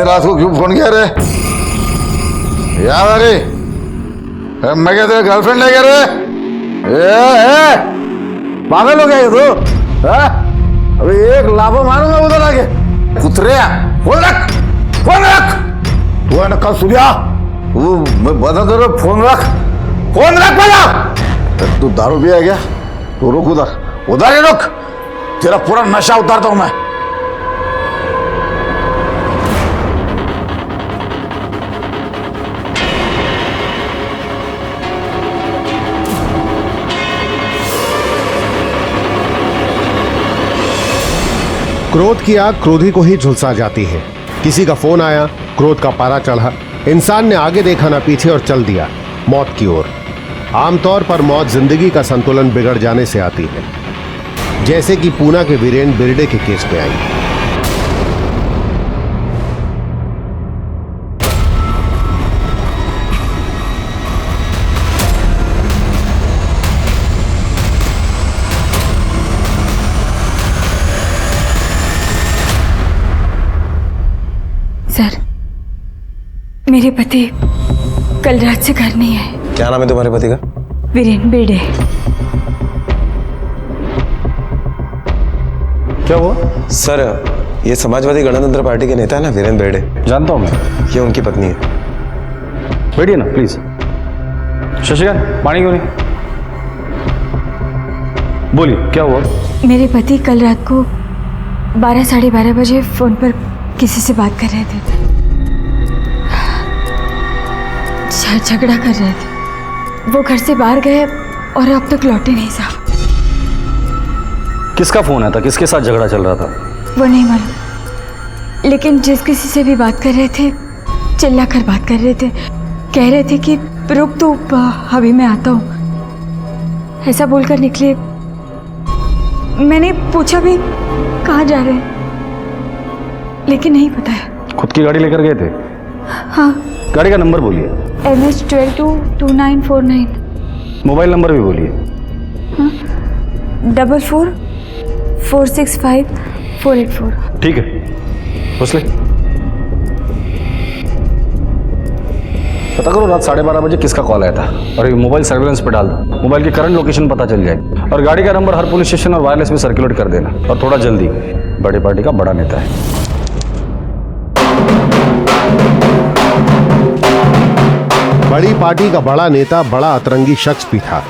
रात को क्यों फोन किया रे? याद आ रही? मैं क्या तेरे गर्लफ्रेंड ले गया रे? पागल हो गया ये तो? अभी एक लाभो मारूंगा उधर आके। कुतरे फोन रख, फोन रख। तू है ना कल सुबह मैं बता दे रहा, फोन रख, फोन रख पहला। तू दारू पिया क्या? तू रुक उधर, उधर ही रुक, तेरा पूरा नशा उतारता हूं मैं। क्रोध की आग क्रोधी को ही झुलसा जाती है। किसी का फोन आया, क्रोध का पारा चढ़ा, इंसान ने आगे देखा ना पीछे और चल दिया मौत की ओर। आमतौर पर मौत जिंदगी का संतुलन बिगड़ जाने से आती है, जैसे कि पूना के वीरेन बिरडे के केस में आई। सर, मेरे पति कल रात से घर नहीं आए। क्या नाम है तुम्हारे पति का? वीरेन बिरडे। क्या हुआ? सर, ये समाजवादी गणतंत्र पार्टी के नेता है ना वीरेन बिरडे। जानता हूं मैं। ये उनकी पत्नी है। बैठिए ना प्लीज। शशिकांत, पानी क्यों नहीं? बोलिए क्या हुआ? मेरे पति कल रात को 12 साढ़े 12 बजे फोन पर किसी से बात कर रहे थे, झगड़ा कर रहे थे। वो घर से बाहर गए और अब तक लौटे नहीं साहब। किसका फोन आया था? किसके साथ झगड़ा चल रहा था? वो नहीं मालूम, लेकिन जिस किसी से भी बात कर रहे थे चिल्ला कर बात कर रहे थे, कह रहे थे कि रुक तू, अभी मैं आता हूँ, ऐसा बोलकर निकले। मैंने पूछा भी कहाँ जा रहे हैं, लेकिन नहीं पता है। खुद की गाड़ी लेकर गए थे? हाँ। गाड़ी का नंबर बोलिए। MH122949। मोबाइल नंबर भी बोलिए। 44465484। ठीक है, घुस ले। पता करो रात 12:30 बजे किसका कॉल आया था और ये मोबाइल सर्वेलेंस पे डाल दो। मोबाइल की करंट लोकेशन पता चल जाएगी और गाड़ी का नंबर हर पुलिस स्टेशन और वायरलेस में सर्कुलेट कर देना, और थोड़ा जल्दी। बड़ी पार्टी का बड़ा नेता है। बड़ी पार्टी का बड़ा नेता बड़ा अतरंगी शख्स भी था।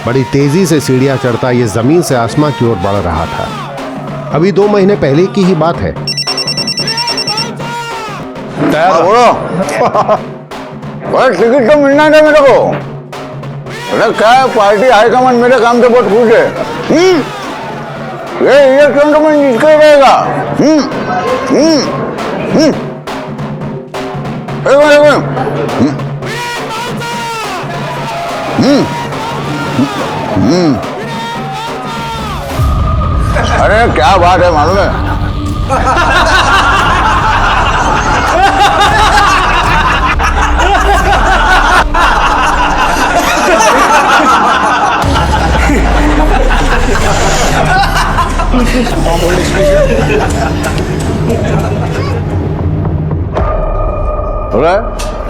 बड़ी तेजी से सीढ़ियां चढ़ता ये जमीन से आसमां की ओर बढ़ रहा था। अभी 2 महीने पहले की ही बात है। टिकट तो मिलना था मेरे को। अरे क्या है, पार्टी हाईकमान मेरे काम से बहुत खुश है। ये इलेक्शन तो मैं जीत कर रहेगा। अरे क्या बात है मालूम है?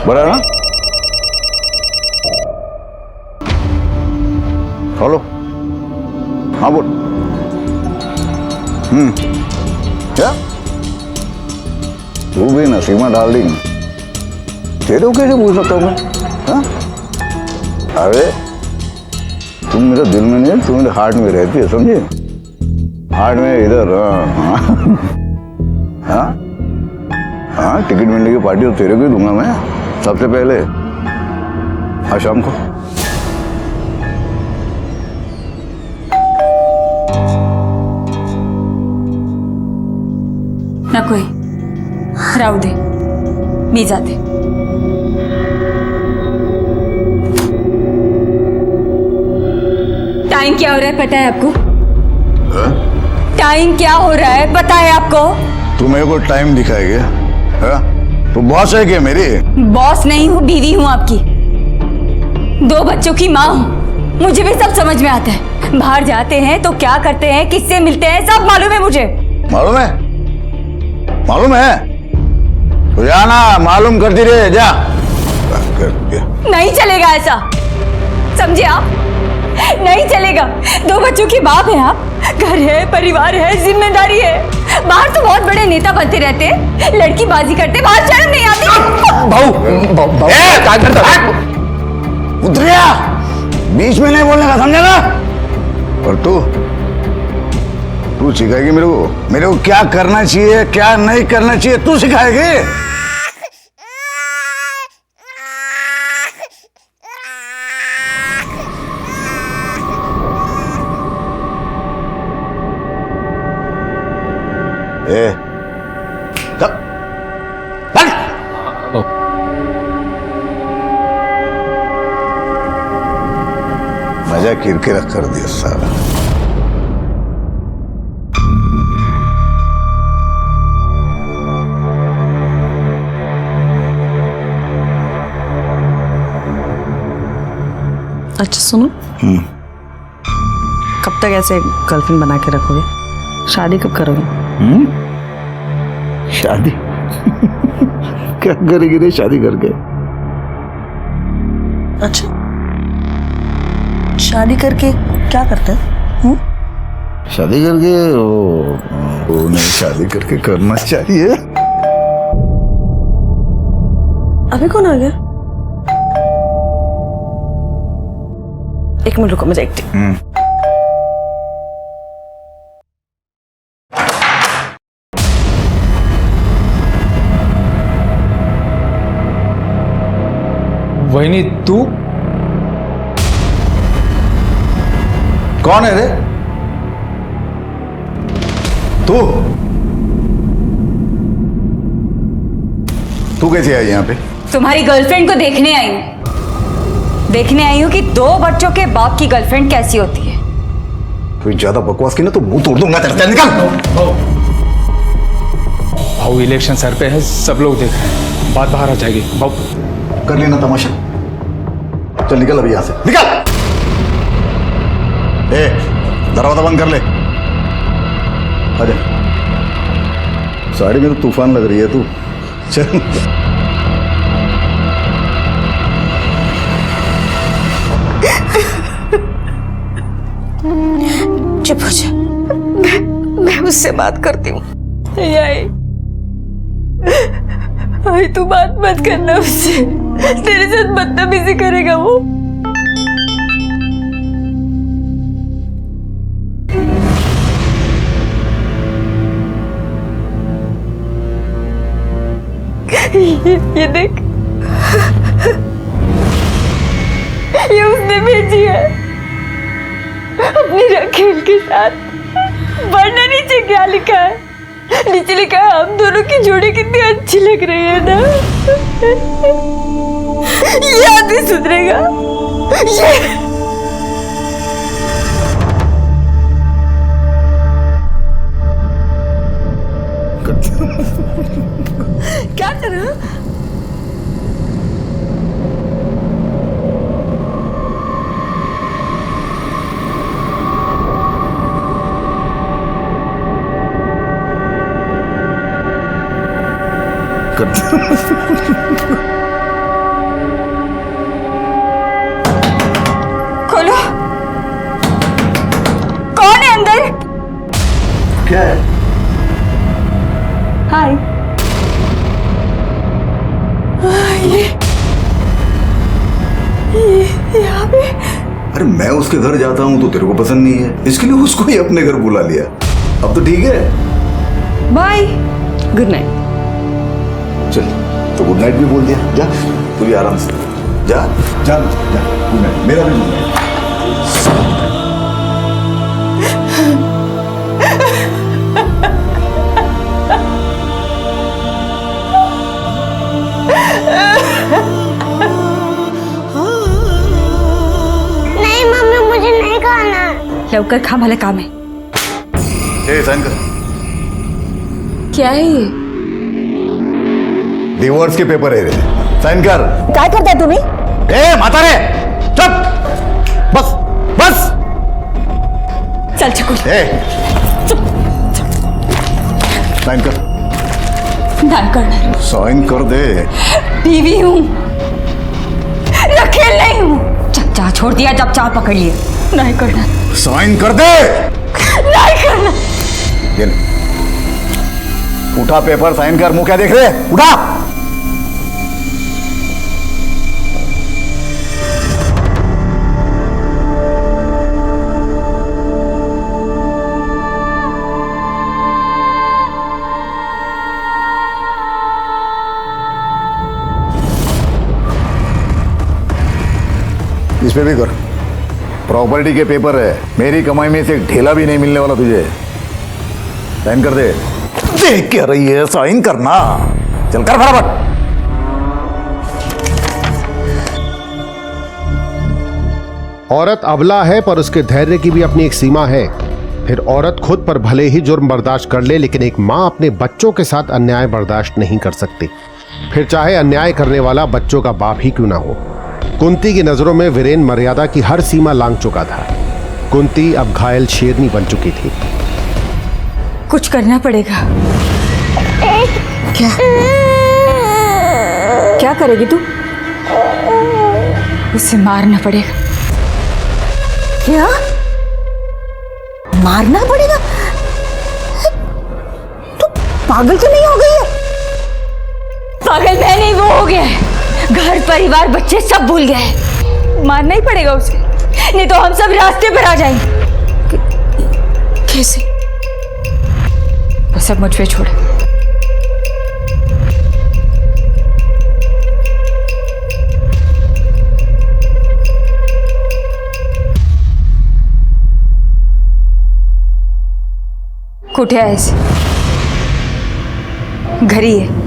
बड़ा ना? हेलो, हाँ बोल। क्या? तू भी नसीमा डार्लिंग, तेरे को कैसे पूछ सकता हूँ मैं? हाँ? अरे तुम मेरे दिल में नहीं, तुम मेरे हार्ट में रहती है, समझे? हार्ट में इधर। हाँ हाँ, टिकट मिलने की पार्टी तो तेरे को ही दूंगा मैं सबसे पहले। हाँ, शाम को। ना कोई राहू दे, मी जाते। टाइम क्या हो रहा है पता है आपको? टाइम क्या हो रहा है पता है आपको? तू मेरे को टाइम दिखाएगी? तू बॉस है क्या मेरी? बॉस नहीं हूँ, बीवी हूँ आपकी। 2 बच्चों की माँ हूँ, मुझे भी सब समझ में आता है। बाहर जाते हैं तो क्या करते हैं, किससे मिलते हैं, सब मालूम है मुझे। मालूम है? मालूम है? तो जा ना, मालूम करती रहे, जा। कर दिया। नहीं चलेगा ऐसा, समझे आप? नहीं चलेगा। 2 बच्चों के बाप हैं आप, घर है, परिवार है, जिम्मेदारी है। बाहर तो बहुत बड़े नेता बनते रहते हैं, लड़की बाजी करते, बाहर शर्म नहीं आती? उतरिया, बीच में नहीं बोलने का, समझा ना? और तू सिखाएगी मेरे को क्या करना चाहिए, क्या नहीं करना चाहिए, तू सिखाएगी। मजा किरकिरा कर दिया सारा। अच्छा सुनो, कब तक ऐसे गर्लफ्रेंड बना के रखोगे? शादी कब करोगे? शादी क्या करेगी रे शादी करके? अच्छा, शादी करके क्या करते हैं? शादी करके वो नहीं, शादी करके करना चाहिए। अभी कौन आ गया? एक मिनट रुको, मैं देखती हूँ। वहीनी तू कौन है रे? तू कैसे आई यहाँ पे? तुम्हारी गर्लफ्रेंड को देखने आई हूँ। देखने आई हूँ कि 2 बच्चों के बाप की गर्लफ्रेंड कैसी होती है। कोई ज्यादा बकवास की ना तो मुंह तोड़ दूंगा तेरा। निकल। भाऊ इलेक्शन सर पे है, सब लोग देख रहे हैं, बात बाहर आ जाएगी। भाऊ कर लेना तमाशा। चल निकल अभी यहाँ से, निकल। दरवाजा बंद कर ले। आजा। साड़ी में तो तूफान लग रही है तू। चल। चुप हो जा, मैं उससे बात करती हूँ। आई तू बात मत करना उससे, तेरे साथ बदतमीजी करेगा वो। ये देख, ये उसने भेजी है अपनी रखेल के साथ। पढ़ना नीचे क्या लिखा है? नीचे लिखा है हम दोनों की जोड़ी कितनी अच्छी लग रही है ना। ये आदमी सुधरेगा? ये क्या कर रहा है? खोलो, कौन है अंदर? क्या है? हाय। ये यहाँ पे? अरे मैं उसके घर जाता हूँ तो तेरे को पसंद नहीं है, इसके लिए उसको ही अपने घर बुला लिया। अब तो ठीक है। बाय। Good night. चल तो गुड नाइट भी बोल दिया। जा तू भी आराम से जा जा जा। गुड नाइट, मेरा भी गुड नाइट। नहीं मम्मी, मुझे नहीं खाना। लवकर खा, भले काम है। साइन कर। क्या है ये? डिवोर्स के पेपर है, साइन कर। क्या करता है तुम्ही? माता रे, चुप। बस बस। चल चकुल। साइन कर। ना करना। साइन कर दे। बीवी हूँ, रखेल नहीं हूँ। जब चाह छोड़ दिया, जब चाह पकड़ लिया। नहीं करना। साइन कर दे। नहीं करना। ये ले। उठा पेपर, साइन कर। मुंह क्या देख रहे? उठा। इस पे भी कर। प्रॉपर्टी के पेपर है, मेरी कमाई में से एक ढेला भी नहीं मिलने वाला तुझे। साइन कर दे। देख क्या रही है, साइन करना। चल कर फटाफट। औरत अबला है पर उसके धैर्य की भी अपनी एक सीमा है। फिर औरत खुद पर भले ही जुर्म बर्दाश्त कर ले, लेकिन एक मां अपने बच्चों के साथ अन्याय बर्दाश्त नहीं कर सकती, फिर चाहे अन्याय करने वाला बच्चों का बाप ही क्यों ना हो। कुंती की नजरों में वीरेन मर्यादा की हर सीमा लांघ चुका था। कुंती अब घायल शेरनी बन चुकी थी। कुछ करना पड़ेगा। क्या? क्या करेगी तू? उसे मारना पड़ेगा। क्या? मारना पड़ेगा? तू पागल तो नहीं हो गई है? पागल मैं नहीं, वो हो गया है। घर परिवार बच्चे सब भूल गए हैं। मारना ही पड़ेगा उसे, नहीं तो हम सब रास्ते पर आ जाएंगे। कैसे? बस अब मुझ पे छोड़। कुठे आहेस? घरी है।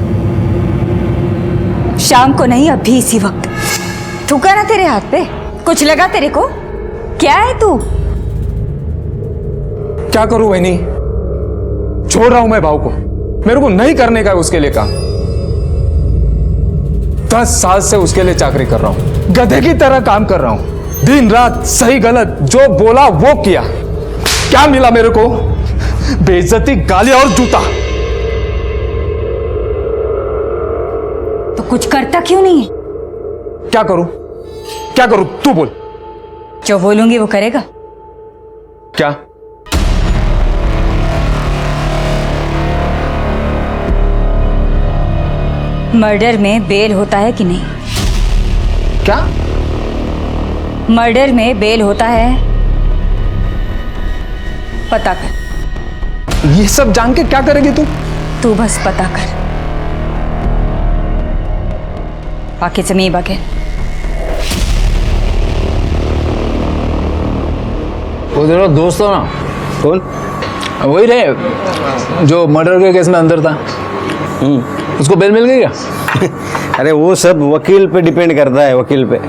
शाम को नहीं, अभी इसी वक्त। थूका ना तेरे हाथ पे? कुछ लगा तेरे को? क्या है तू? क्या करूं वैनी? छोड़ रहा हूं मैं भाव को। मेरे को नहीं करने का है उसके लिए काम। 10 साल से उसके लिए चाकरी कर रहा हूं, गधे की तरह काम कर रहा हूं। दिन रात सही गलत जो बोला वो किया। क्या मिला मेरे को? बेइज्जती, गालियां और जूता। तो कुछ करता क्यों नहीं है? क्या करूं? क्या करूं? तू बोल। जो बोलूंगी वो करेगा। क्या? मर्डर में बेल होता है कि नहीं? क्या? मर्डर में बेल होता है? पता कर। ये सब जान के क्या करेगी तू? तू बस पता कर। बाकी से मैं बाकी। वो तेरा दोस्त हो ना? कौन? वही रहे जो मर्डर के केस में अंदर था। उसको बेल मिल गई क्या? अरे वो सब वकील पे डिपेंड करता है, वकील पे।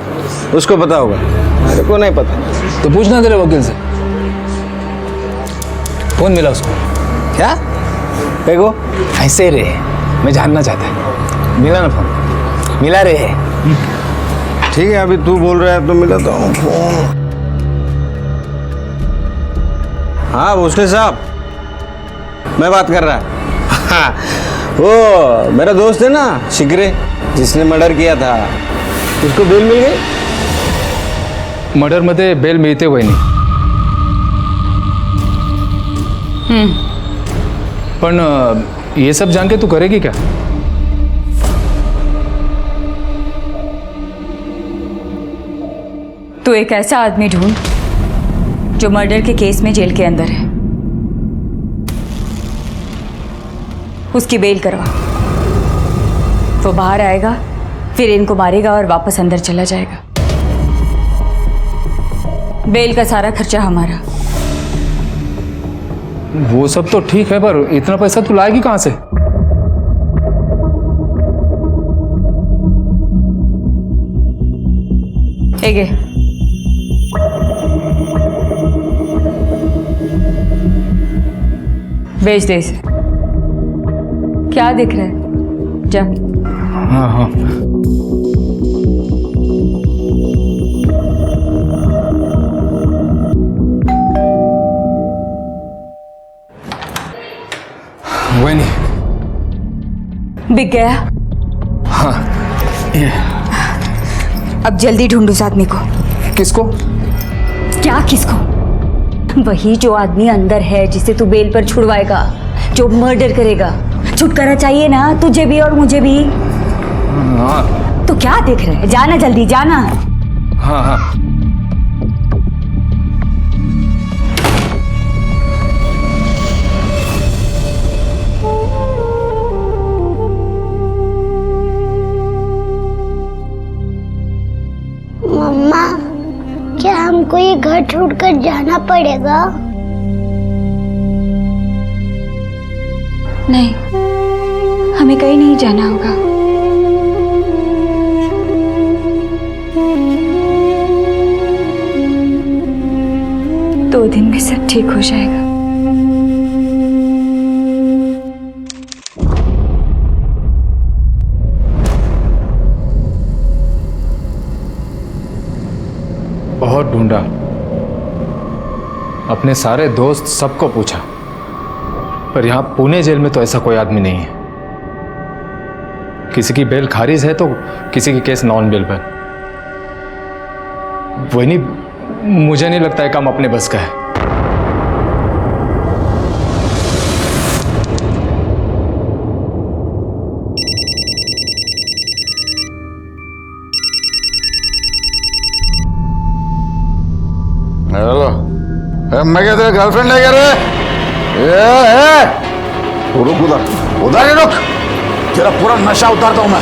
उसको पता होगा, मेरे को नहीं पता। तो पूछना तेरे वकील से। फोन मिला उसको? क्या? देखो ऐसे रे, मैं जानना चाहता। मिला ना फोन? मिला रे। ठीक है, अभी तू बोल रहा है तो मिलाता हूँ फोन। हाँ भोसले साहब, मैं बात कर रहा। हाँ, वो मेरा दोस्त है ना शिगरे, जिसने मर्डर किया था, उसको बेल मिल गई। मर्डर मध्ये बेल मिळते वहिनी। पण ये सब जान के तू करेगी क्या? तू एक ऐसा आदमी ढूंढ जो मर्डर के केस में जेल के अंदर है, उसकी बेल करवा। वो बाहर आएगा, फिर इनको मारेगा और वापस अंदर चला जाएगा। बेल का सारा खर्चा हमारा। वो सब तो ठीक है, पर इतना पैसा तू लाएगी कहां से? एगे बेच दे इसे। क्या दिख रहा है? जा। हाँ हाँ। वही बिक गया? हाँ, ये अब जल्दी ढूंढ उस आदमी को। किसको? क्या किसको? वही जो आदमी अंदर है जिसे तू बेल पर छुड़वाएगा, जो मर्डर करेगा। छुटकारा चाहिए ना तुझे भी और मुझे भी। हाँ तो क्या देख रहे है? जाना जल्दी, जाना। हाँ हाँ। मम्मा, क्या हमको ये घर छोड़कर जाना पड़ेगा? नहीं, हमें कहीं नहीं जाना होगा। दो दिन में सब ठीक हो जाएगा। बहुत ढूंढा, अपने सारे दोस्त सबको पूछा, पर यहां पुणे जेल में तो ऐसा कोई आदमी नहीं है। किसी की बेल खारिज है तो किसी की केस नॉन बेल पर। वही नहीं, मुझे नहीं लगता है काम अपने बस का है। हेलो, मैं क्या तेरा गर्लफ्रेंड है क्या रे? रुक, उधर उधर ही रुक, तेरा पूरा नशा उतारता हूं मैं।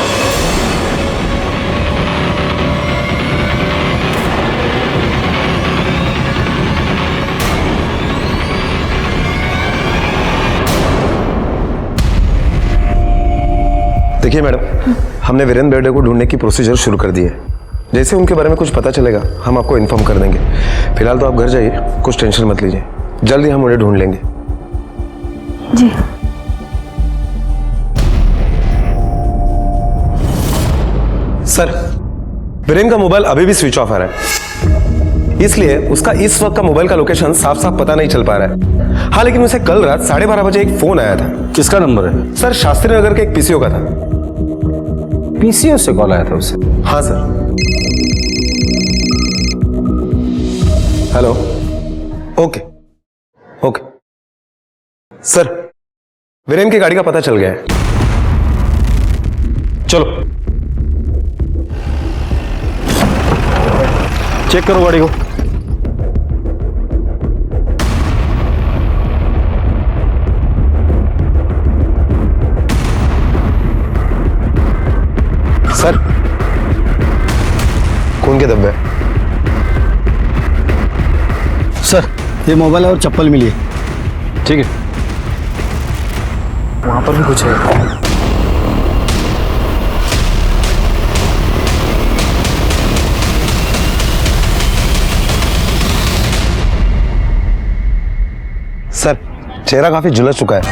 देखिए मैडम, हमने वीरेंद्र बेर्डे को ढूंढने की प्रोसीजर शुरू कर दी है। जैसे उनके बारे में कुछ पता चलेगा हम आपको इन्फॉर्म कर देंगे। फिलहाल तो आप घर जाइए, कुछ टेंशन मत लीजिए, जल्दी हम उन्हें ढूंढ लेंगे। जी। सर, वीरेंद्र का मोबाइल अभी भी स्विच ऑफ आ रहा है, इसलिए उसका इस वक्त का मोबाइल का लोकेशन साफ साफ पता नहीं चल पा रहा है। हाँ, लेकिन उसे कल रात 12:30 बजे एक फोन आया था। किसका नंबर है? सर, शास्त्री नगर के एक पीसीओ का था। पीसीओ से कॉल आया था उसे? हाँ sir. Hello. Okay okay sir, Virendra की गाड़ी का पता चल गया है। चलो चेक करो गाड़ी को। सर, खून के धब्बे। सर, ये मोबाइल और चप्पल मिली है। ठीक है, वहां पर भी कुछ है। सर, चेहरा काफी झुलस चुका है।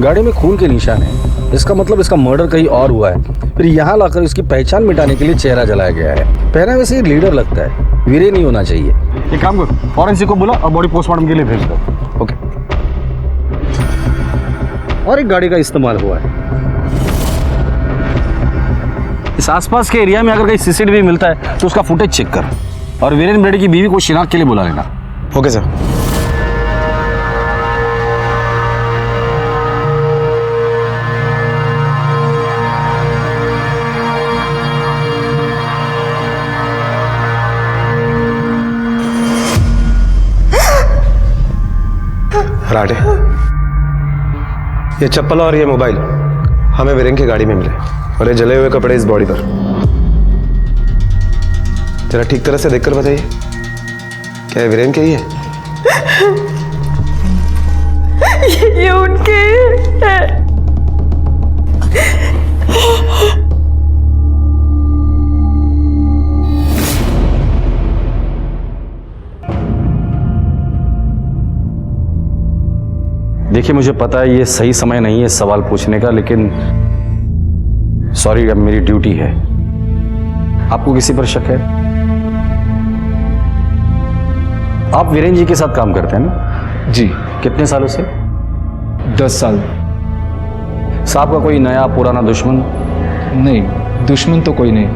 गाड़ी में खून के निशान है, इसका मतलब इसका मर्डर कहीं और हुआ है। फिर यहाँ लाकर इसकी पहचान मिटाने के लिए चेहरा जलाया गया है। पहनावे से ये लीडर लगता है, वीरे नहीं होना चाहिए। एक काम कर, फॉरेंसिक को बुला और बॉडी पोस्टमार्टम के लिए भेज दो। ओके। और एक गाड़ी का इस्तेमाल हुआ है। इस आसपास के एरिया में अगर कहीं सीसीटीवी मिलता है तो उसका फुटेज चेक कर, और वीरेंद्र बेर्डे की बीवी को शिनाख्त के लिए बुला लेना। Okay sir. राटे, ये चप्पल और ये मोबाइल हमें वीरेंद्र की गाड़ी में मिले, और ये जले हुए कपड़े इस बॉडी पर। जरा ठीक तरह से देखकर बताइए, क्या ये वीरेंद्र के ही है? ये उनके है। देखिए, मुझे पता है ये सही समय नहीं है सवाल पूछने का, लेकिन सॉरी, अब मेरी ड्यूटी है। आपको किसी पर शक है? आप वीरेंद्र जी के साथ काम करते हैं ना? जी। कितने सालों से? 10 साल। साहब का कोई नया पुराना दुश्मन? नहीं, दुश्मन तो कोई नहीं।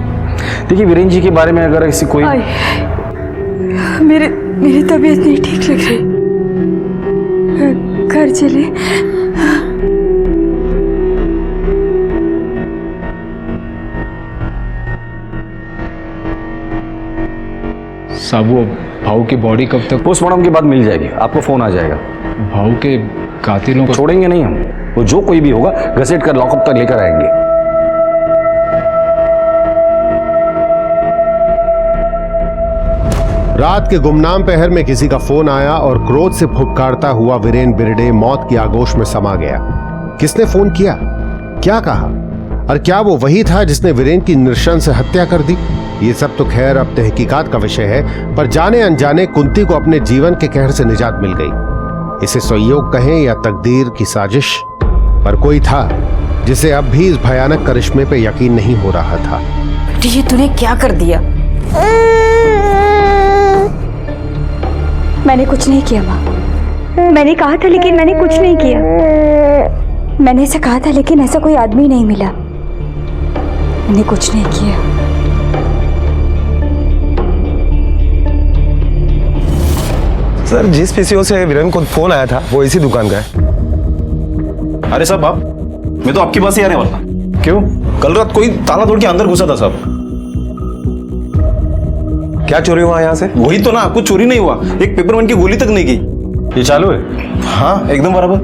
देखिए वीरेन जी के बारे में अगर किसी कोई मेरी तबीयत नहीं ठीक लग रही, घर चले। साहब वो भाऊ की बॉडी कब तक? पोस्टमार्टम के बाद मिल जाएगी, आपको फोन आ जाएगा। भाऊ के कातिलों को छोड़ेंगे नहीं हम, वो जो कोई भी होगा घसीट कर लॉकअप तक लेकर आएंगे। रात के गुमनाम पहर में किसी का फोन आया और क्रोध से फुफकारता हुआ वीरेन बिरडे मौत की आगोश में समा गया। किसने फोन किया, क्या कहा, और क्या वो वही था जिसने वीरेन की नृशंस हत्या कर दी? ये सब तो खैर अब तहकीकात का विषय है, पर जाने अनजाने कुंती को अपने जीवन के कहर से निजात मिल गई। इसे संयोग कहें या तकदीर की साजिश, पर कोई था जिसे अब भी इस भयानक करिश्मे पे यकीन नहीं हो रहा था। ये तूने क्या कर दिया? मैंने कुछ नहीं किया माँ। मैंने कहा था लेकिन मैंने कुछ नहीं किया। मैंने ऐसा कहा था लेकिन ऐसा कोई आदमी नहीं मिला। मैंने कुछ नहीं किया। सर जिस पीसीओ से वीरेन को फोन आया था वो इसी दुकान का है। अरे साहब आप, मैं तो आपके पास ही आने वाला था। क्यों? कल रात कोई ताला तोड़ के अंदर घुसा था साहब। क्या चोरी हुआ यहाँ से? वही तो ना, कुछ चोरी नहीं हुआ, एक पेपरमैन की गोली तक नहीं गई। ये चालू है? हाँ एकदम बराबर।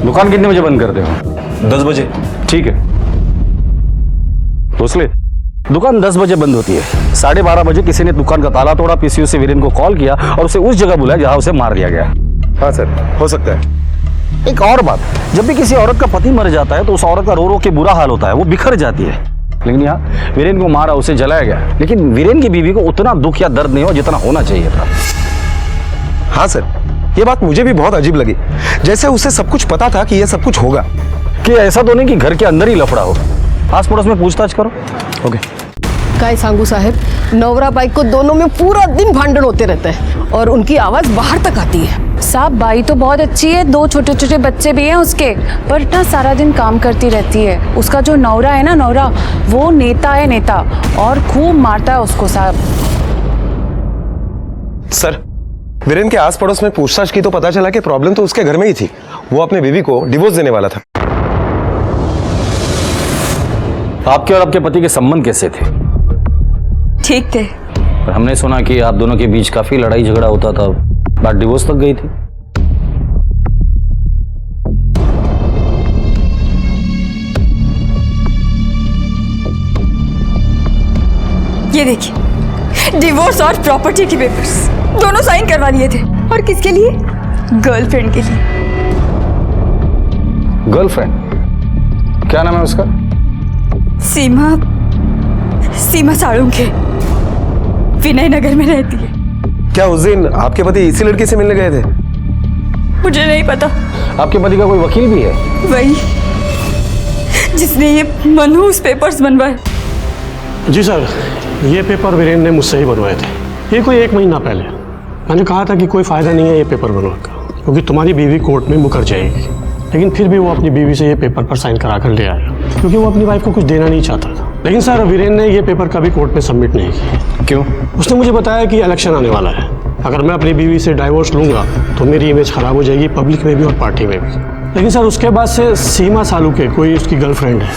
दुकान कितने बजे बंद करते हो? 10 बजे। ठीक है भोसले, दुकान 10 बजे बंद होती है। 12:30 बजे किसी ने दुकान का ताला तोड़ा, पीसीओ से वीरेन को कॉल किया और उसे उस जगह बुलाया जहां उसे मार दिया गया। हाँ सर, हो सकता है। एक और बात, जब भी किसी औरत का पति मर जाता है तो उस औरत का रो रो के बुरा हाल होता है, वो बिखर जाती है। लेकिन यहाँ वीरेन को मारा, उसे जलाया गया, लेकिन वीरेन की बीवी को उतना दुख या दर्द नहीं हुआ जितना होना चाहिए था। हाँ सर, ये बात मुझे भी बहुत अजीब लगी, जैसे उसे सब कुछ पता था कि ये सब कुछ होगा। कि ऐसा तो नहीं कि घर के अंदर ही लफड़ा हो। आस पड़ोस में पूछताछ करो। ओके। काय सांगू साहेब, नवरा बाई को दोनों में पूरा दिन भांडण होते रहते हैं और उनकी आवाज बाहर तक आती है। साहब बाई तो बहुत अच्छी है, 2 छोटे छोटे बच्चे भी हैं उसके, पर ना सारा दिन काम करती रहती है। उसका जो नौरा है ना, नौरा वो नेता है, नेता, और खूब मारता है उसको साहब। सर वीरेन के आस पड़ोस में पूछताछ की तो पता चला कि प्रॉब्लम तो उसके घर में ही थी। वो अपने बीवी को डिवोर्स देने वाला था। आपके और आपके पति के संबंध कैसे थे? ठीक थे। पर हमने सुना कि आप दोनों के बीच काफी लड़ाई झगड़ा होता था, बात डिवोर्स तक गई थी। ये देखिए, डिवोर्स और प्रॉपर्टी के पेपर्स दोनों साइन करवा लिए थे। और किसके लिए? गर्लफ्रेंड के लिए। गर्लफ्रेंड? क्या नाम है उसका? सीमा साळुंखे, विनय नगर में रहती है। क्या उस दिन आपके पति इसी लड़की से मिलने गए थे? मुझे नहीं पता। आपके पति का कोई वकील भी है? वही जिसने ये मनहूस पेपर्स बनवाए। जी सर, ये पेपर वीरेन ने मुझसे ही बनवाए थे। ये कोई 1 महीना पहले। मैंने कहा था कि कोई फ़ायदा नहीं है ये पेपर बनवाने का, क्योंकि तुम्हारी बीवी कोर्ट में मुकर जाएगी। लेकिन फिर भी वो अपनी बीवी से ये पेपर पर साइन करा कर ले आया, क्योंकि वो अपनी वाइफ को कुछ देना नहीं चाहता था। लेकिन सर वीरेन ने ये पेपर कभी कोर्ट में सबमिट नहीं किया। क्यों? उसने मुझे बताया कि इलेक्शन आने वाला है, अगर मैं अपनी बीवी से डाइवोर्स लूँगा तो मेरी इमेज ख़राब हो जाएगी, पब्लिक में भी और पार्टी में भी। लेकिन सर उसके बाद से सीमा साळुंखे, कोई उसकी गर्लफ्रेंड है,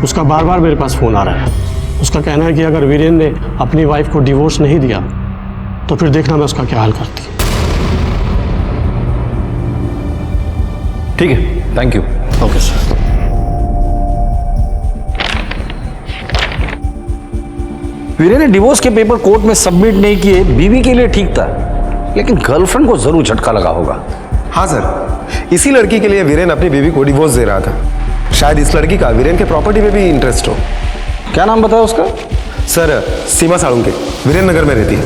उसका बार बार मेरे पास फ़ोन आ रहा है। उसका कहना है कि अगर वीरेन ने अपनी वाइफ को डिवोर्स नहीं दिया तो फिर देखना मैं उसका क्या हाल करती। ठीक है, thank you. Okay sir. Viren ने डिवोर्स के पेपर कोर्ट में सबमिट नहीं किए, बीवी के लिए ठीक था, लेकिन गर्लफ्रेंड को जरूर झटका लगा होगा। हाँ सर, इसी लड़की के लिए वीरेन अपनी बीवी को डिवोर्स दे रहा था। शायद इस लड़की का वीरेन के प्रॉपर्टी में भी इंटरेस्ट हो। क्या नाम बताया उसका? सर सीमा साळुंखे, वीरेन नगर में रहती है।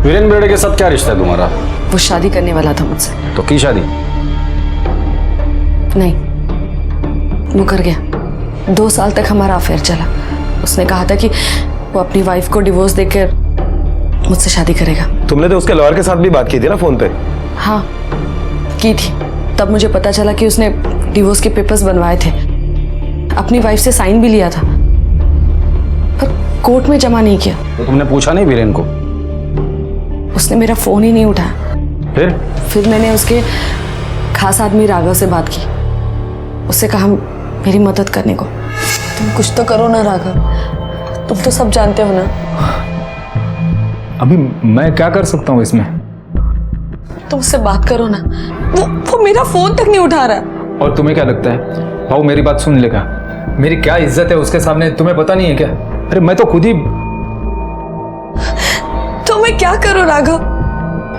वीरेन बेड़े के साथ क्या रिश्ता है तुम्हारा? वो शादी करने वाला था मुझसे। तो की शादी? नहीं, मुकर गया। 2 साल तक हमारा अफेयर चला। उसने कहा था कि वो अपनी वाइफ को डिवोर्स देकर मुझसे शादी करेगा। तुमने तो उसके लॉयर के साथ भी बात की थी ना फोन पे? हाँ की थी। तब मुझे पता चला कि उसने डिवोर्स के पेपर्स बनवाए थे, अपनी वाइफ से साइन भी लिया था, पर कोर्ट में जमा नहीं किया। तो तुमने पूछा नहीं वीरेन को? उसने मेरा फोन ही नहीं उठाया। फिर मैंने उसके खास आदमी राघव से बात की। उससे कहा मेरी मदद करने को। तुम कुछ तो करो ना राघव, तुम तो सब जानते हो ना। अभी मैं क्या कर सकता हूँ इसमें? तुम उससे बात करो ना। वो मेरा फोन तक नहीं उठा रहा। और तुम्हें क्या लगता है भाऊ मेरी बात सुन लेगा? मेरी क्या इज्जत है उसके सामने, तुम्हें पता नहीं है क्या? अरे मैं तो खुद ही। तो मैं क्या करूं राघव?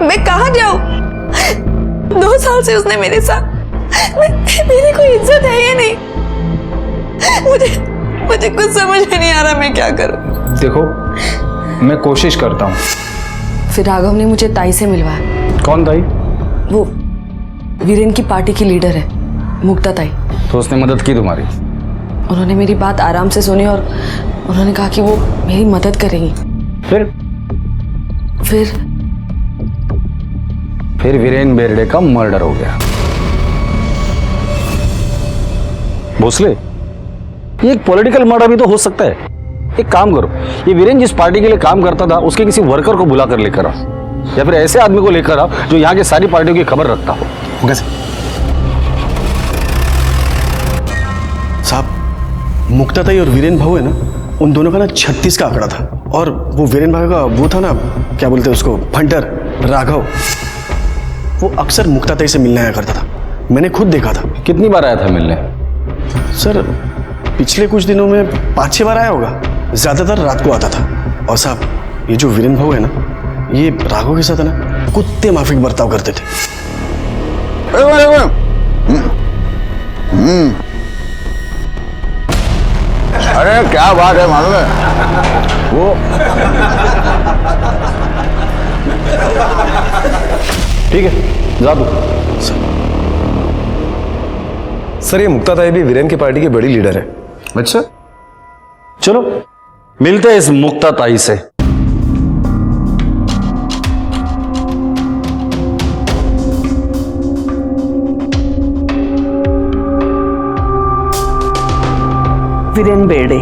मैं कहाँ जाऊं? 2 साल से उसने मेरे साथ, मेरी कोई इज्जत है या नहीं? मुझे कुछ समझ में नहीं आ रहा मैं क्या करूं। देखो मैं कोशिश करता हूँ। फिर राघव ने मुझे ताई से मिलवाया। कौन ताई? वो वीरेन की पार्टी की लीडर है, मुक्ता ताई। तो उसने मदद की तुम्हारी? उन्होंने मेरी बात आराम से सुनी और उन्होंने कहा कि वो मेरी मदद करेंगी। फिर वीरेन बेर्डे का मर्डर हो गया। भोसले, ये एक पॉलिटिकल मर्डर भी तो हो सकता है। एक काम करो, ये वीरेन जिस पार्टी के लिए काम करता था उसके किसी वर्कर को बुला कर लेकर आओ, या फिर ऐसे आदमी को लेकर आओ जो यहाँ की सारी पार्टियों की खबर रखता हो। कैसे साहब? मुक्ताताई और वीरेन भाऊ है ना, उन दोनों का ना 36 का आंकड़ा था। और वो वीरेन भाई का वो था ना, क्या बोलते हैं उसको, फंटर राघव, वो अक्सर मुक्ताताई से मिलने आया करता था। मैंने खुद देखा था। कितनी बार आया था मिलने? सर पिछले कुछ दिनों में 5-6 बार आया होगा, ज्यादातर रात को आता था। और साहब ये जो वीरेन भाऊ है ना, ये राघव के साथ है ना कुत्ते माफिक बर्ताव करते थे। अरे क्या बात है मालूम है वो। ठीक है, जा दो। सर ये मुक्ता ताई भी वीरेन की पार्टी की बड़ी लीडर है। अच्छा, चलो मिलते हैं इस मुक्ता ताई से। वीरेन बेर्डे,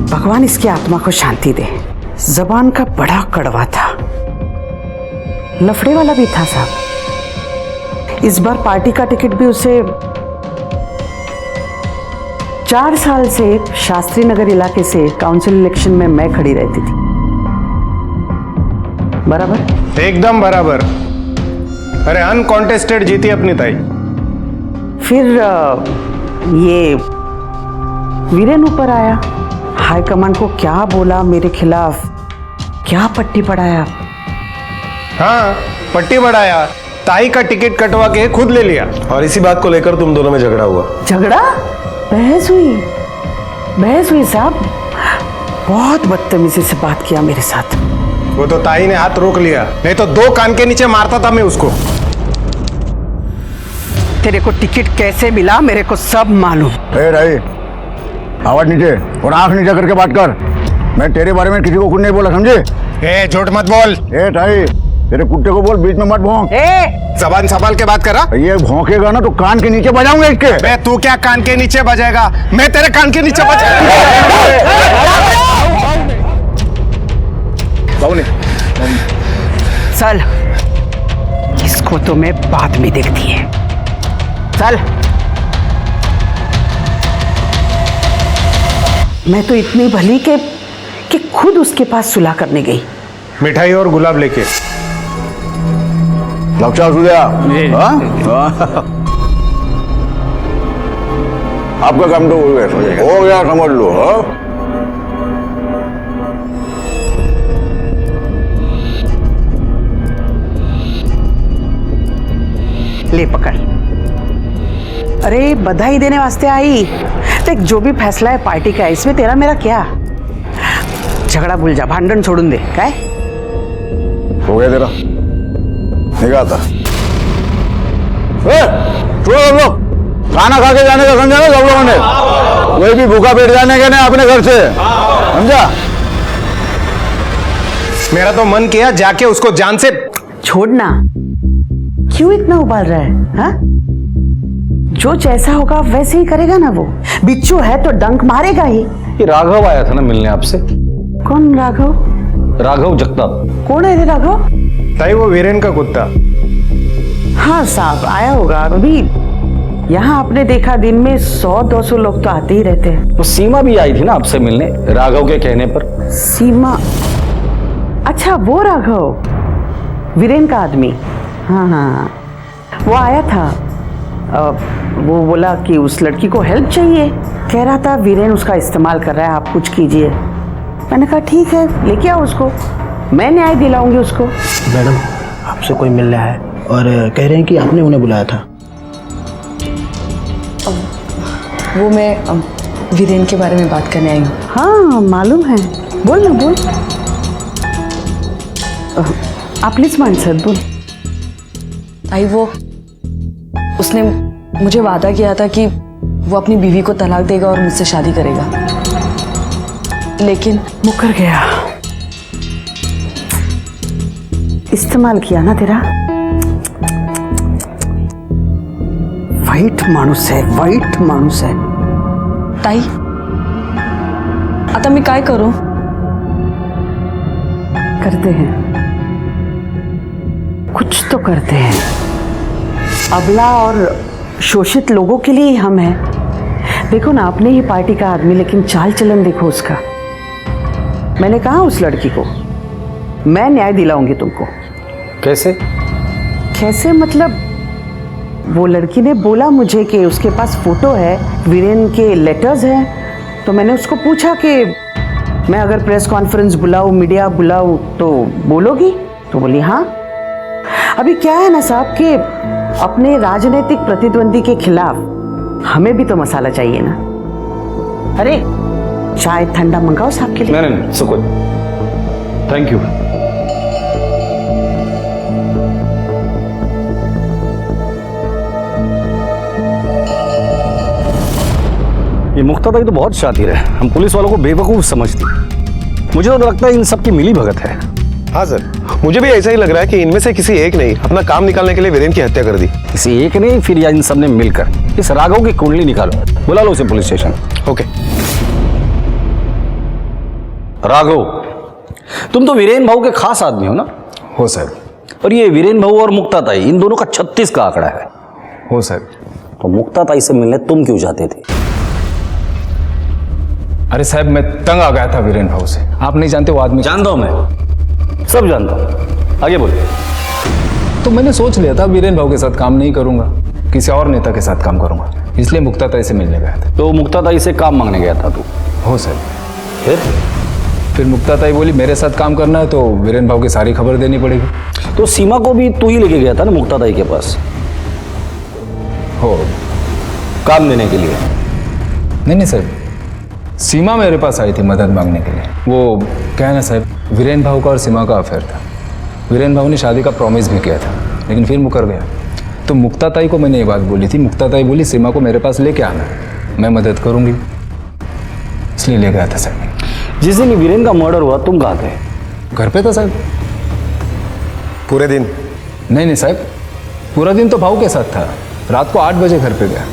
भगवान इसकी आत्मा को शांति दे। जबान का बड़ा कड़वा था, लफड़े वाला भी था साहब। इस बार पार्टी का टिकट भी उसे 4 साल से शास्त्री नगर इलाके से काउंसिल इलेक्शन में मैं खड़ी रहती थी। बराबर? एकदम बराबर। अरे अनकॉन्टेस्टेड जीती अपनी ताई। फिर ये वीरेन ऊपर आया, हाईकमान को क्या बोला मेरे खिलाफ, क्या पट्टी पढ़ाया। हाँ पट्टी बढ़ाया, ताई का टिकट कटवा के खुद ले लिया। और इसी बात को लेकर तुम दोनों में झगड़ा हुआ। झगड़ा? बहस हुई साहब। बहुत बदतमीजी से बात किया मेरे साथ। वो तो ताई ने हाथ रोक लिया, नहीं तो 2 कान के नीचे मारता था मैं उसको। तेरे को टिकट कैसे मिला मेरे को सब मालूम। ए राई, आवाज नीचे और आंख नीचे करके बात कर। मैं तेरे बारे में किसी को कुछ नहीं बोला, समझे? ए झूठ मत बोल। ए ताई, तेरे कुत्ते को बोल बीच में मत भौंक। जबान संभाल के बात करा। ये भौंकेगा ना तो कान के नीचे बजाऊंगा इसके। बे तू क्या कान के नीचे बजाएगा, मैं तेरे कान के नीचे बजाऊंगा। चल, इसको तो मैं बाद में देखती है। चल। मैं तो इतनी भली कि खुद उसके पास सुलह करने गई। मिठाई और गुलाब लेके। लक्षा सुधिया, आपका काम तो हो गया समझ लो। ले पकड़। अरे बधाई देने वास्ते आई। देख जो भी फैसला है पार्टी का, इसमें तेरा मेरा क्या। झगड़ा भूल जा, भांडण छोड़ून दे। काय हो गया तेरा निकालता। खाना खा के जाने का समझा ना सब लोगों ने, कोई भी भूखा पेट जाने का नहीं अपने घर से, समझा? मेरा तो मन किया जाके उसको जान से छोड़ना, क्यों इतना उबाल रहा है? हाँ? जो जैसा होगा वैसे ही करेगा ना वो। बिच्छू है तो डंक मारेगा ही। ये राघव आया था ना मिलने आपसे। कौन राघव? राघव जगताप। कौन है रे राघव? ताई वो वीरेन का कुत्ता। हाँ साहब आया होगा। अभी यहाँ आपने देखा दिन में 100-200 लोग तो आते ही रहते हैं। वो सीमा भी आई थी ना आपसे मिलने राघव के कहने पर। सीमा? अच्छा वो राघव, वीरेन का आदमी। हाँ हाँ वो आया था। वो बोला कि उस लड़की को हेल्प चाहिए, कह रहा था वीरेन उसका इस्तेमाल कर रहा है, आप कुछ कीजिए। मैंने कहा ठीक है लेके आओ उसको, मैं न्याय दिलाऊंगी उसको। मैडम आपसे कोई मिलने आया है और कह रहे हैं कि आपने उन्हें बुलाया था। वो मैं वीरेन के बारे में बात करने आई हूँ। हाँ मालूम है, बोल ना बोल। आप प्लीज मान सर बोल। आई वो उसने मुझे वादा किया था कि वो अपनी बीवी को तलाक देगा और मुझसे शादी करेगा, लेकिन मुकर गया। इस्तेमाल किया ना तेरा। वाईट माणूस है, वाईट माणूस है। ताई आता मी काय करू? करते हैं, कुछ तो करते हैं। अबला और शोषित लोगों के लिए ही हम हैं। देखो ना अपने ही पार्टी का आदमी, लेकिन चाल चलन देखो उसका। मैंने कहा उस लड़की को मैं न्याय दिलाऊंगी तुमको। कैसे? कैसे मतलब, वो लड़की ने बोला मुझे कि उसके पास फोटो है, वीरेन के लेटर्स हैं। तो मैंने उसको पूछा कि मैं अगर प्रेस कॉन्फ्रेंस बुलाऊं, मीडिया बुलाऊं तो बोलोगी? तो बोली हाँ। अभी क्या है ना साहब कि अपने राजनीतिक प्रतिद्वंदी के खिलाफ हमें भी तो मसाला चाहिए ना। अरे चाय ठंडा मंगाओ साहब के लिए। नहीं सुकुल, थैंक यू। ये मुक्ताबाई तो बहुत शातिर है, हम पुलिस वालों को बेवकूफ समझती। मुझे तो लगता है इन सब की मिली भगत है। हाँ सर, मुझे भी ऐसा ही लग रहा है कि इनमें से किसी एक ने अपना काम निकालने के लिए वीरेन की हत्या कर दी। किसी एक ने फिर या इन सब ने मिलकर। इस राघव की कुंडली निकालो, बुला लो उसे पुलिस स्टेशन। ओके। राघव, तुम तो वीरेन भाऊ के खास आदमी हो ना? हो सर। और ये वीरेन भाऊ और मुक्ताताई इन दोनों का 36 का आंकड़ा है। हो सर। तो मुक्ताताई से मिलने तुम क्यों जाते थे? अरे साहब मैं तंग आ गया था वीरेन भाऊ से। आप नहीं जानते वो आदमी। जानता हूं मैं, सब जानता हूं। आगे बोलो। तो मैंने सोच लिया था वीरेन भाऊ के साथ काम नहीं करूंगा, किसी और नेता के साथ काम करूंगा, इसलिए मुक्ताताई से मिलने गया था। तो मुक्ताताई से काम मांगने गया था तू? हो सर। फिर मुक्ताताई बोली मेरे साथ काम करना है तो वीरेन भाऊ की सारी खबर देनी पड़ेगी। तो सीमा को भी तू ही लेके गया था ना मुक्ताताई के पास? हो, काम देने के लिए? नहीं सर, सीमा मेरे पास आई थी मदद मांगने के लिए। वो क्या है ना साहब, वीरेन भाऊ का और सीमा का अफेयर था। वीरेन भाऊ ने शादी का प्रॉमिस भी किया था लेकिन फिर मुकर गया। तो मुक्ताताई को मैंने ये बात बोली थी, मुक्ताताई बोली सीमा को मेरे पास लेके आना, मैं मदद करूंगी, इसलिए ले गया था सर। जिस दिन वीरेन का मर्डर हुआ तुम कहाँ थे? घर पे था साहब। पूरे दिन? नहीं साहब, पूरा दिन तो भाऊ के साथ था। रात को 8 बजे घर पे गया।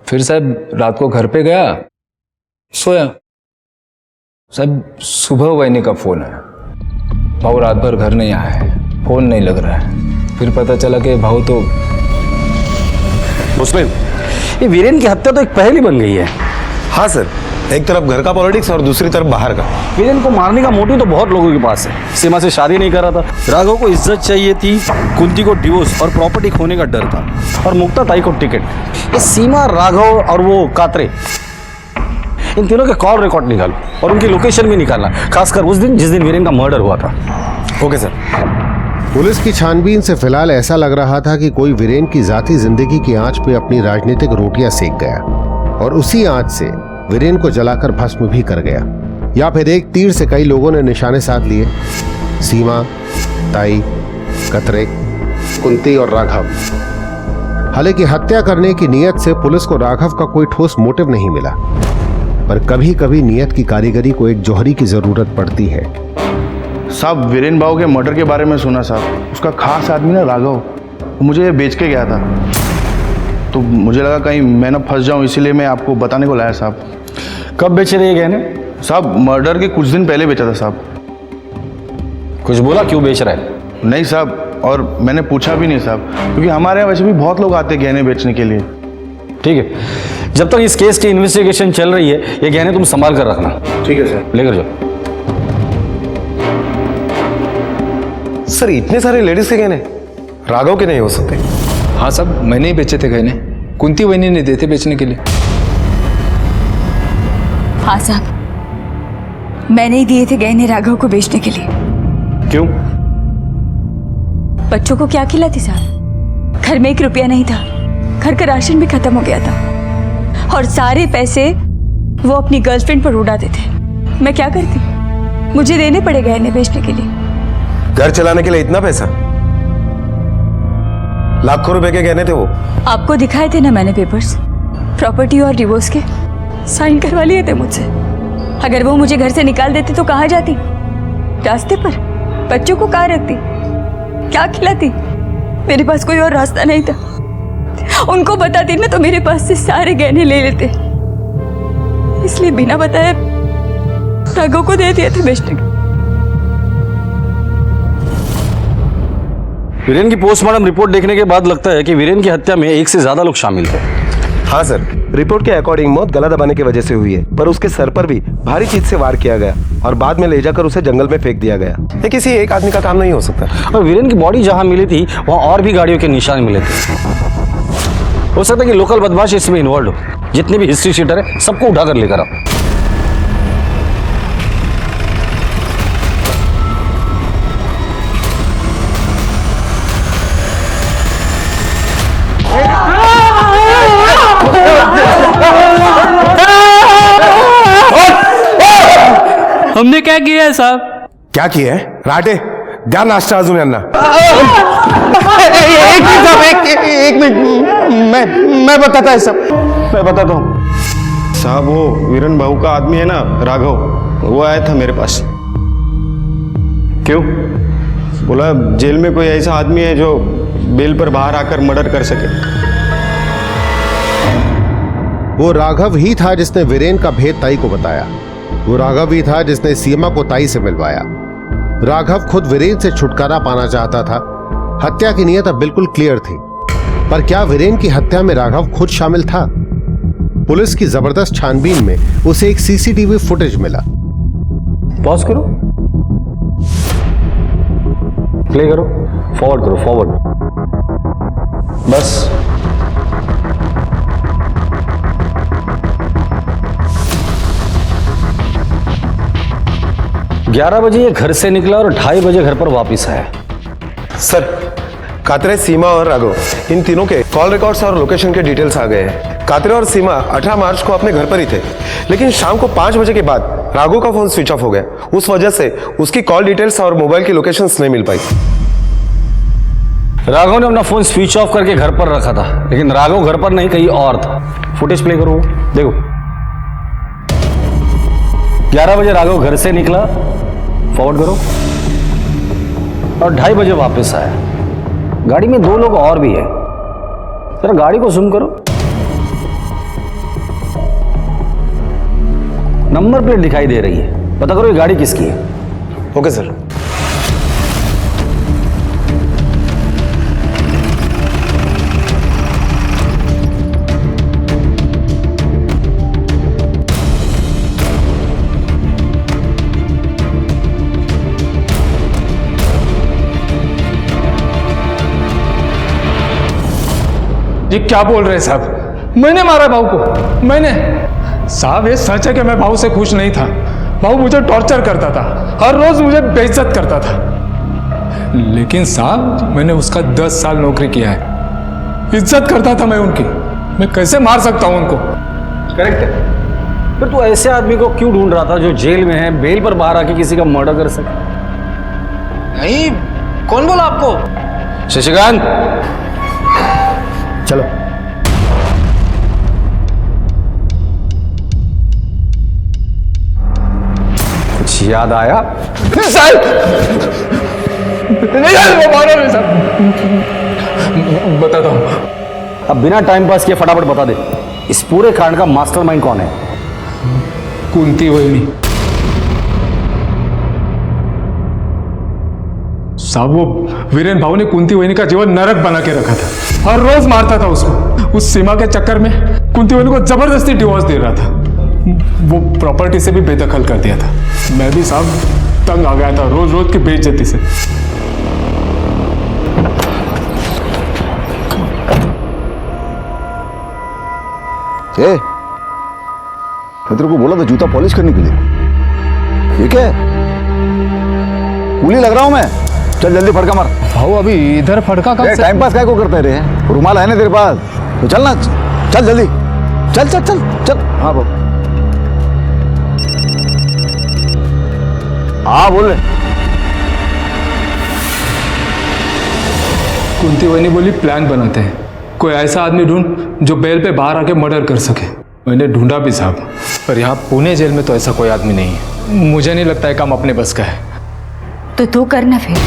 फिर साहब रात को घर पे गया, सोया। साहब सुबह वैनी का फोन आया, भाऊ रात भर घर नहीं आया है, फोन नहीं लग रहा है। फिर पता चला कि भाऊ तो मुस्लिम। ये वीरेन की हत्या तो एक पहेली बन गई है। हाँ सर, एक तरफ घर का पॉलिटिक्स और दूसरी तरफ बाहर का। वीरेन को मारने का मोटिव तो बहुत लोगों के पास है। सीमा से शादी नहीं कर रहा था, राघव को इज्जत चाहिए थी, कुंती को डिवोर्स और प्रॉपर्टी खोने का डर था, और मुक्ताताई को टिकट। ये सीमा, राघव और वो कात्रे, इन तीनों के कॉल रिकॉर्ड निकालो और उनकी लोकेशन भी निकालना, खासकर उस दिन जिस दिन वीरेन का मर्डर हुआ था। Okay sir. पुलिस की छानबीन से फिलहाल ऐसा लग रहा था कि कोई वीरेन की जाती जिंदगी की आंच पे अपनी राजनीतिक रोटियां सेक गया और उसी आंच से वीरेन को जलाकर भस्म भी कर गया, या फिर एक तीर से कई लोगों ने निशाने साध लिए। सीमा, ताई, कतरे, कुंती और राघव, हालांकि हत्या करने की नीयत से पुलिस को राघव का कोई ठोस मोटिव नहीं मिला, पर कभी कभी नीयत की कारीगरी को एक जौहरी की जरूरत पड़ती है। साहब वीरेन बाबू के मर्डर के बारे में सुना साहब, उसका खास आदमी ना राघव, मुझे ये बेच के गया था, तो मुझे लगा कहीं मैं ना फंस जाऊं, इसीलिए मैं आपको बताने को लाया साहब। कब बेचे थे ये गहने? साहब मर्डर के कुछ दिन पहले बेचा था साहब। कुछ बोला क्यों बेच रहा है? नहीं साहब, और मैंने पूछा भी नहीं साहब, क्योंकि हमारे यहाँ वैसे भी बहुत लोग आते हैं गहने बेचने के लिए। ठीक है, जब तक इस केस की इन्वेस्टिगेशन चल रही है ये गहने तुम संभाल कर रखना। ठीक है सर। लेकर जाओ। सर इतने सारे लेडीज के गहने राघव के नहीं हो सकते। हाँ साहब, मैंने ही बेचे थे गहने, कुंती वही ने देते बेचने के लिए। हाँ साहब, मैंने ही दिए थे गहने राघव को बेचने के लिए। क्यों? बच्चों को क्या खिलाती साहब? घर में 1 रुपया नहीं था, घर का राशन भी खत्म हो गया था, और सारे पैसे वो अपनी गर्लफ्रेंड पर उड़ाते थे। मैं क्या करती? मुझे देने पड़े गहने बेचने के लिए। घर चलाने के लिए इतना पैसा? लाखों रुपए के गहने थे वो। आपको दिखाए थे ना मैंने पेपर्स, प्रॉपर्टी और डिवोर्स के साइन करवा लिए थे मुझसे। अगर वो मुझे घर से निकाल देते तो कहाँ जाती? रास्ते पर? बच्चों को कहाँ रखती? क्या खिलाती? मेरे पास कोई और रास्ता नहीं था। उनको बताती ना तो मेरे पास से सारे गहने ले लेते, इसलिए बिना बताए राघव को दे दिए थे बेचने के। वीरेन की पोस्टमार्टम रिपोर्ट देखने के बाद लगता है कि वीरेन की हत्या में 1 से ज्यादा लोग शामिल थे। हाँ सर, रिपोर्ट के अकॉर्डिंग मौत गला दबाने की वजह से हुई है, पर उसके सर पर भी भारी चीज से वार किया गया और बाद में ले जाकर उसे जंगल में फेंक दिया गया। ये किसी एक आदमी का काम नहीं हो सकता। और वीरेन की बॉडी जहां मिली थी वहां और भी गाड़ियों के निशान मिले थे। हो सकता है कि लोकल बदमाश इसमें इन्वॉल्व हो। जितने भी हिस्ट्री शीटर है सबको उठाकर लेकर आओ। हमने क्या किया है साहब? क्या किया है? राटे द्या नाश्ता अजून यांना। एक मिनट, मैं बताता है सब, मैं बताता हूँ साहब। वो वीरेन बाबू का आदमी है ना राघव, वो आया था मेरे पास। क्यों? बोला जेल में कोई ऐसा आदमी है जो बेल पर बाहर आकर मर्डर कर सके। वो राघव ही था जिसने वीरेन का भेद ताई को बताया। वो राघव ही था जिसने सीमा को ताई से मिलवाया। राघव खुद वीरेन से छुटकारा पाना चाहता था। हत्या की नीयत अब बिल्कुल क्लियर थी, पर क्या वीरेन की हत्या में राघव खुद शामिल था? पुलिस की जबरदस्त छानबीन में उसे एक सीसीटीवी फुटेज मिला। पॉज करो, प्ले करो, फॉरवर्ड करो, फॉरवर्ड। बस 11 बजे ये घर से निकला और 2:30 बजे घर पर वापस आया। सर, कातरे, सीमा और राघव, इन तीनों के कॉल रिकॉर्ड्स और लोकेशन के डिटेल्स आ गए हैं। कातरे और सीमा 18 मार्च को अपने घर पर ही थे, लेकिन शाम को 5 बजे के बाद राघव का फोन स्विच ऑफ हो गया। उस वजह से उसकी कॉल डिटेल्स और मोबाइल की लोकेशंस नहीं मिल पाई। राघव ने अपना फोन स्विच ऑफ करके घर पर रखा था, लेकिन राघव घर पर नहीं, कहीं और था। फुटेज प्ले करो, देखो। 11 बजे राघव घर से निकला, फॉरवर्ड करो, और 2:30 बजे वापस आया। गाड़ी में 2 लोग और भी है। जरा गाड़ी को जूम करो, नंबर प्लेट दिखाई दे रही है, पता करो ये गाड़ी किसकी है। Okay sir. ये क्या बोल रहे हैं साहब? मैंने मारा भाऊ को, मैंने? साहब ये सच है कि मैं भाऊ से खुश नहीं था। भाऊ मुझे टॉर्चर करता था, हर रोज मुझे बेइज्जत करता था। लेकिन साहब मैंने उसका 10 साल नौकरी किया है, इज्जत करता था मैं उनकी। मैं कैसे मार सकता हूं उनको? करेक्ट है। फिर तू ऐसे आदमी को क्यों ढूंढ रहा था जो जेल में है, बेल पर बाहर आके किसी का मर्डर कर सके? नहीं, कौन बोला आपको? शशिकांत, चलो। कुछ याद आया? बताता हूँ। अब बिना टाइम पास किए फटाफट बता दे, इस पूरे कांड का मास्टरमाइंड कौन है? कुंती वहिनी। साहब वो वीरेन भाऊ ने कुंती वहिनी का जीवन नरक बना के रखा था। हर रोज मारता था उसको। उस सीमा के चक्कर में कुंती वहिनी को जबरदस्ती डिवोर्स दे रहा था। वो प्रॉपर्टी से भी बेदखल कर दिया था। मैं भी साहब तंग आ गया था रोज रोज की बेइज्जती से। मैं तेरे को बोला था जूता पॉलिश करने के लिए। ठीक है, कूली लग रहा हूं मैं। चल जल्दी फड़का मार। भाऊ अभी इधर फड़का कब से? टाइम पास काय को करते रहे? रुमाल है ना तेरे पास? तो चल ना, चल जल्दी, चल चल चल चल। हाँ बाबू, हाँ बोल। कुंती वहिनी बोली प्लान बनाते हैं, कोई ऐसा आदमी ढूंढ जो बेल पे बाहर आके मर्डर कर सके। मैंने ढूंढा भी साहब, पर यहाँ पुणे जेल में तो ऐसा कोई आदमी नहीं है। मुझे नहीं लगता है काम अपने बस का है। तो तू करना फिर।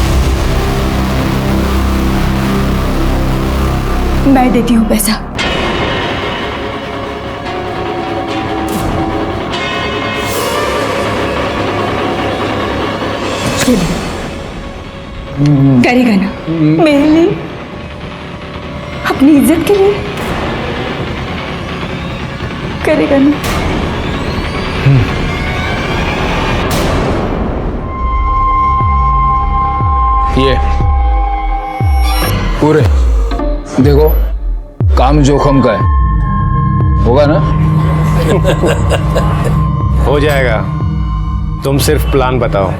मैं देती हूँ पैसा। करेगा ना मेरे लिए, अपनी इज्जत के लिए करेगा ना? ये पूरे देखो, काम जोखम का है, होगा ना? हो जाएगा, तुम सिर्फ प्लान बताओ।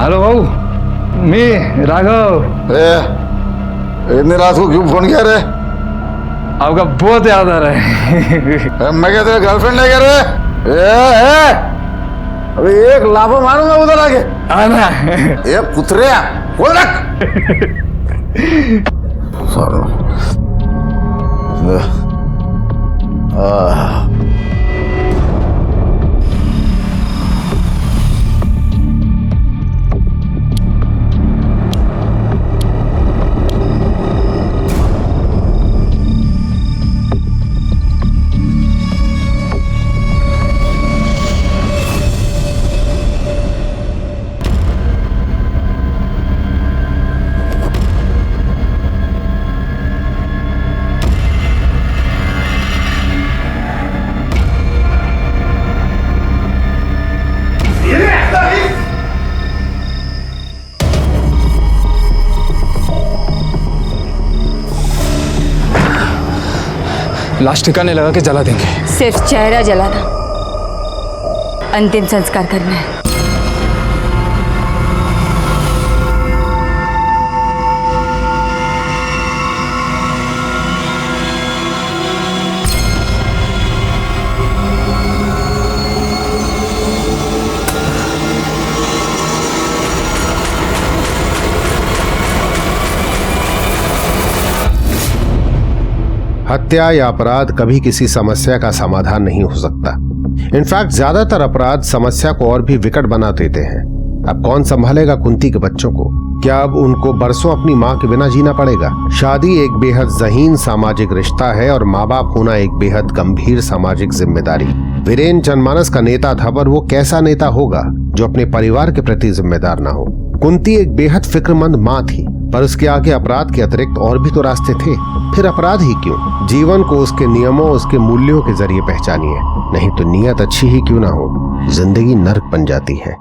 हेलो भाऊ, मैं राघव। इतनी रात को क्यों फोन किया रे? आपका बहुत याद आ रहा है। मैं क्या तेरा गर्लफ्रेंड है क्या रे? अभी एक लाफा मारूंगा उधर आके। आना। ये कुतरिया खोल रख। लाश ठिकाने लगा के जला देंगे। सिर्फ चेहरा जलाना, अंतिम संस्कार करना है। हत्या या अपराध कभी किसी समस्या का समाधान नहीं हो सकता। इनफैक्ट ज्यादातर अपराध समस्या को और भी विकट बना देते हैं। अब कौन संभालेगा कुंती के बच्चों को? क्या अब उनको बरसों अपनी माँ के बिना जीना पड़ेगा? शादी एक बेहद ज़हीन सामाजिक रिश्ता है और माँ बाप होना एक बेहद गंभीर सामाजिक जिम्मेदारी। वीरेन जनमानस का नेता था, पर वो कैसा नेता होगा जो अपने परिवार के प्रति जिम्मेदार ना हो? कुंती एक बेहद फिक्रमंद माँ थी, पर उसके आगे अपराध के अतिरिक्त और भी तो रास्ते थे। फिर अपराध ही क्यों? जीवन को उसके नियमों, उसके मूल्यों के जरिए पहचानिए, नहीं तो नियत अच्छी ही क्यों ना हो, जिंदगी नर्क बन जाती है।